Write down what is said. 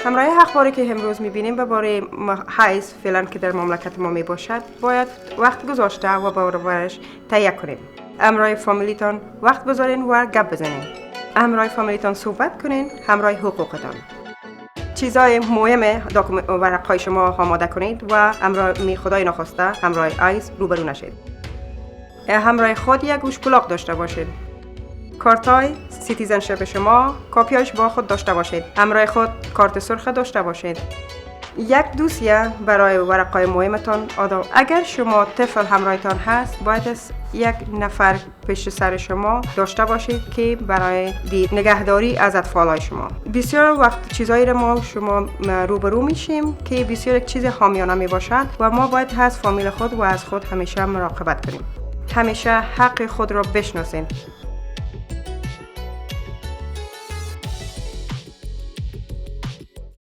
همراه اخباری که امروز می‌بینیم به باره حیض فعلا که در مملکت ما میباشد باید وقت گذاشته و بارش تهیه کنیم. همراه فامیلیتان وقت بذارین و گپ بزنین. همراه فامیلیتان صحبت کنین همراه حقوقتان. چیزای مهم ورقهای شما آماده کنید و همراه خدای نخواسته همراه حیض روبرو نشید. همراه خود یک گوش کلاغ داشته باشید. کارتای سیتیزنشپ شما کاپیاش با خود داشته باشید. همراه خود کارت سرخ داشته باشید. یک دوسیه برای ورقای مهمتان اگر شما طفل همراهتان هست باید یک نفر پشت سر شما داشته باشید که برای نگهداری از اطفالای شما. بسیار وقت چیزایی رو ما شما روبرو میشیم که بسیار یک چیز حامیانه می باشد و ما باید از فامیل خود و از خود همیشه مراقبت کنیم. همیشه حق خود را بشناسید.